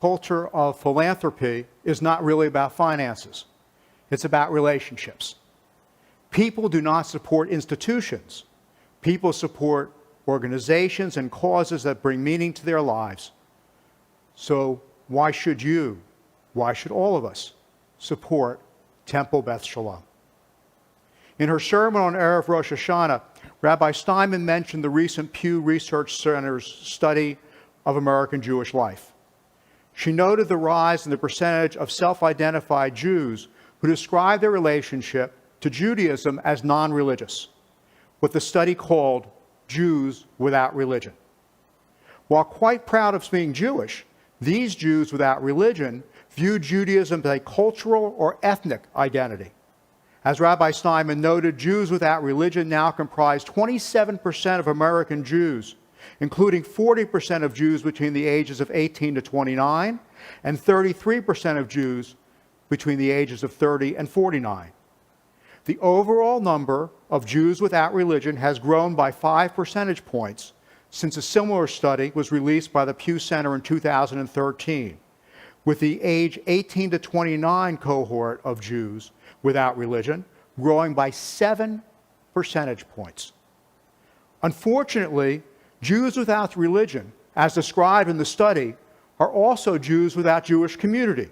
culture of philanthropy is not really about finances. It's about relationships. People do not support institutions. People support organizations and causes that bring meaning to their lives. So why should you, why should all of us support Temple Beth Shalom? In her sermon on Erev Rosh Hashanah, Rabbi Steinman mentioned the recent Pew Research Center's study of American Jewish life. She noted the rise in the percentage of self-identified Jews who describe their relationship to Judaism as non-religious, what the study called Jews without religion. While quite proud of being Jewish, these Jews without religion view Judaism as a cultural or ethnic identity. As Rabbi Steinman noted, Jews without religion now comprise 27% of American Jews, including 40% of Jews between the ages of 18 to 29 and 33% of Jews between the ages of 30 and 49. The overall number of Jews without religion has grown by 5 percentage points since a similar study was released by the Pew Center in 2013, with the age 18 to 29 cohort of Jews without religion growing by 7 percentage points. Unfortunately, Jews without religion, as described in the study, are also Jews without Jewish community.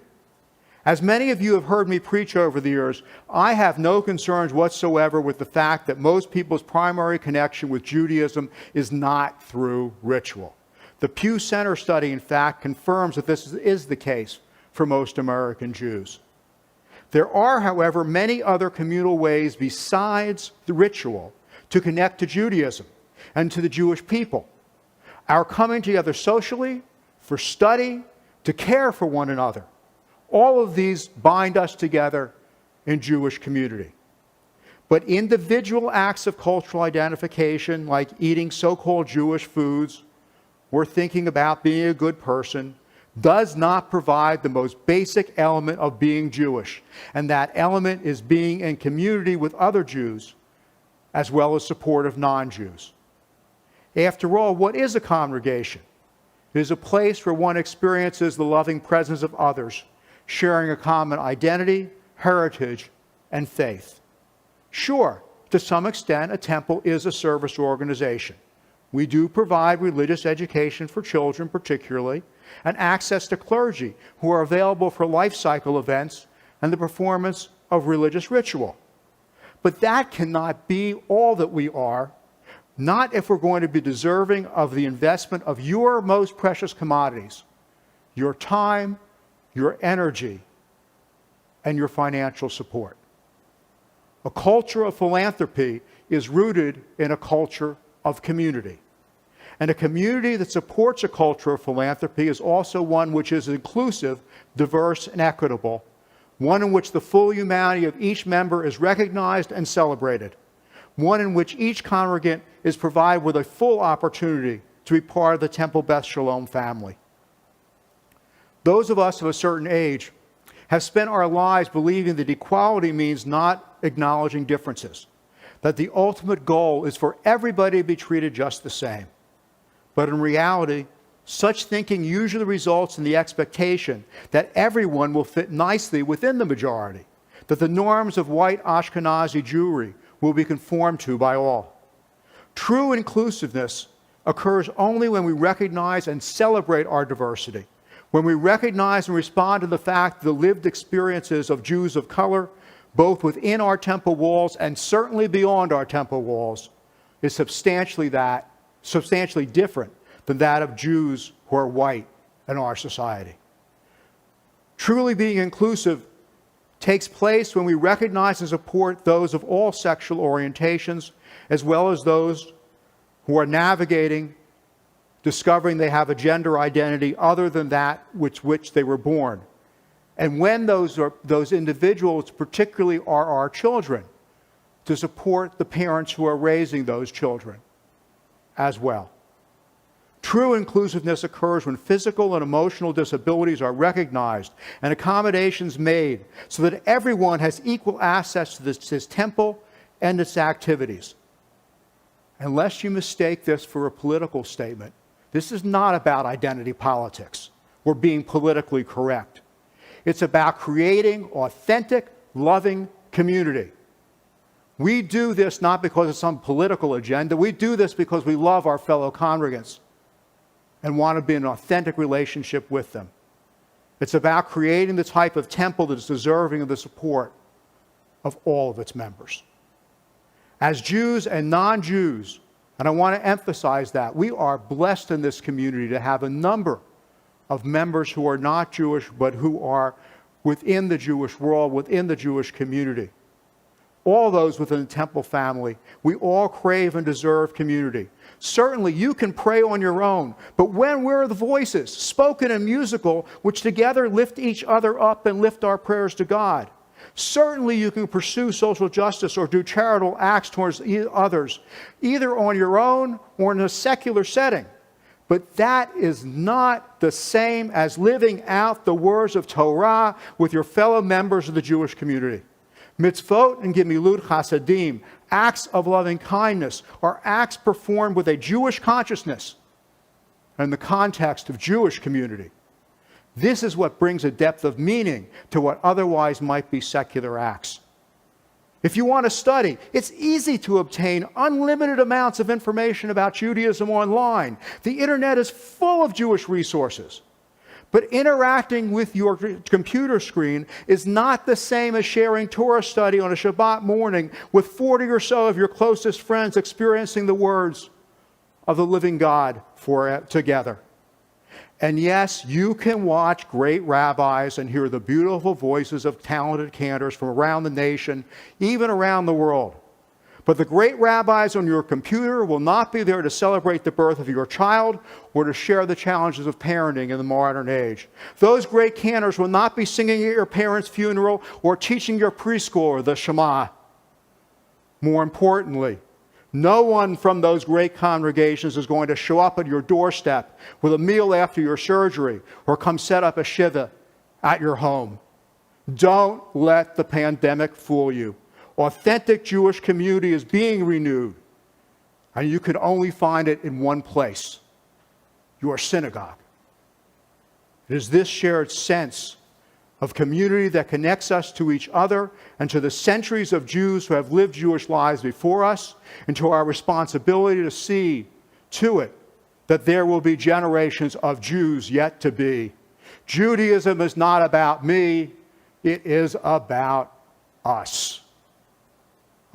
As many of you have heard me preach over the years, I have no concerns whatsoever with the fact that most people's primary connection with Judaism is not through ritual. The Pew Center study, in fact, confirms that this is the case for most American Jews. There are, however, many other communal ways besides the ritual to connect to Judaism and to the Jewish people. Our coming together socially, for study, to care for one another. All of these bind us together in Jewish community. But individual acts of cultural identification, like eating so-called Jewish foods or thinking about being a good person, does not provide the most basic element of being Jewish. And that element is being in community with other Jews, as well as support of non-Jews. After all, what is a congregation? It is a place where one experiences the loving presence of others, sharing a common identity, heritage, and faith. Sure, to some extent, a temple is a service organization. We do provide religious education for children particularly, and access to clergy who are available for life cycle events and the performance of religious ritual. But that cannot be all that we are, not if we're going to be deserving of the investment of your most precious commodities, your time, your energy, and your financial support. A culture of philanthropy is rooted in a culture of community. And a community that supports a culture of philanthropy is also one which is inclusive, diverse, and equitable, one in which the full humanity of each member is recognized and celebrated, one in which each congregant is provided with a full opportunity to be part of the Temple Beth Shalom family. Those of us of a certain age have spent our lives believing that equality means not acknowledging differences, that the ultimate goal is for everybody to be treated just the same. But in reality, such thinking usually results in the expectation that everyone will fit nicely within the majority, that the norms of white Ashkenazi Jewry will be conformed to by all. True inclusiveness occurs only when we recognize and celebrate our diversity, when we recognize and respond to the fact that the lived experiences of Jews of color, both within our temple walls and certainly beyond our temple walls, is substantially different than that of Jews who are white in our society. Truly being inclusive takes place when we recognize and support those of all sexual orientations, as well as those who are navigating, discovering they have a gender identity other than that which they were born. And when those individuals particularly are our children, to support the parents who are raising those children as well. True inclusiveness occurs when physical and emotional disabilities are recognized and accommodations made so that everyone has equal access to this temple and its activities. Unless you mistake this for a political statement, this is not about identity politics. or being politically correct. It's about creating authentic, loving community. We do this not because of some political agenda. We do this because we love our fellow congregants and want to be in an authentic relationship with them. It's about creating the type of temple that is deserving of the support of all of its members. As Jews and non-Jews, and I want to emphasize that, we are blessed in this community to have a number of members who are not Jewish, but who are within the Jewish world, within the Jewish community. All those within the temple family, we all crave and deserve community. Certainly, you can pray on your own, but where are the voices, spoken and musical, which together lift each other up and lift our prayers to God? Certainly, you can pursue social justice or do charitable acts towards others, either on your own or in a secular setting. But that is not the same as living out the words of Torah with your fellow members of the Jewish community. Mitzvot and gemilut chasadim, acts of loving kindness, are acts performed with a Jewish consciousness in the context of Jewish community. This is what brings a depth of meaning to what otherwise might be secular acts. If you want to study, it's easy to obtain unlimited amounts of information about Judaism online. The internet is full of Jewish resources. But interacting with your computer screen is not the same as sharing Torah study on a Shabbat morning with 40 or so of your closest friends experiencing the words of the living God together. And yes, you can watch great rabbis and hear the beautiful voices of talented cantors from around the nation, even around the world. But the great rabbis on your computer will not be there to celebrate the birth of your child or to share the challenges of parenting in the modern age. Those great cantors will not be singing at your parents' funeral or teaching your preschooler the Shema. More importantly, no one from those great congregations is going to show up at your doorstep with a meal after your surgery or come set up a shiva at your home. Don't let the pandemic fool you. Authentic Jewish community is being renewed, and you can only find it in one place: your synagogue. It is this shared sense of community that connects us to each other and to the centuries of Jews who have lived Jewish lives before us, and to our responsibility to see to it that there will be generations of Jews yet to be. Judaism is not about me, it is about us.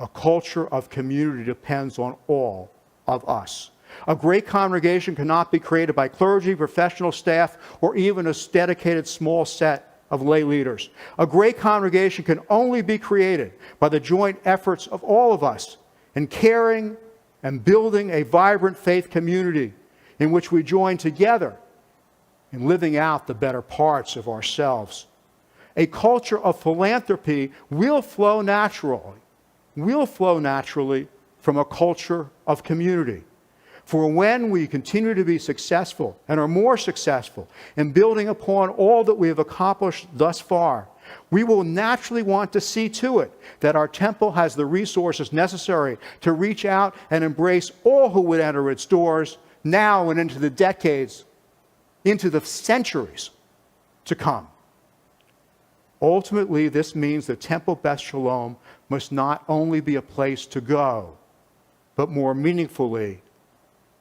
A culture of community depends on all of us. A great congregation cannot be created by clergy, professional staff, or even a dedicated small set of lay leaders. A great congregation can only be created by the joint efforts of all of us in caring and building a vibrant faith community in which we join together in living out the better parts of ourselves. A culture of philanthropy will flow naturally from a culture of community. For when we continue to be successful and are more successful in building upon all that we have accomplished thus far, we will naturally want to see to it that our temple has the resources necessary to reach out and embrace all who would enter its doors now and into the decades, into the centuries to come. Ultimately, this means that Temple Beth Shalom must not only be a place to go, but more meaningfully,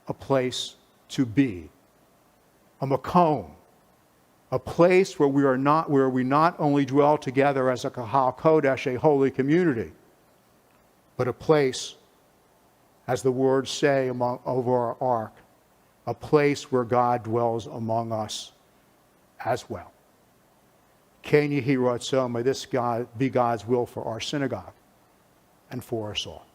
a place to be. A makom, a place where we not only dwell together as a Kahal Kodesh, a holy community, but a place, as the words say over our ark, a place where God dwells among us as well. Ken Yehi Ratzon, may this be God's will for our synagogue and for us all.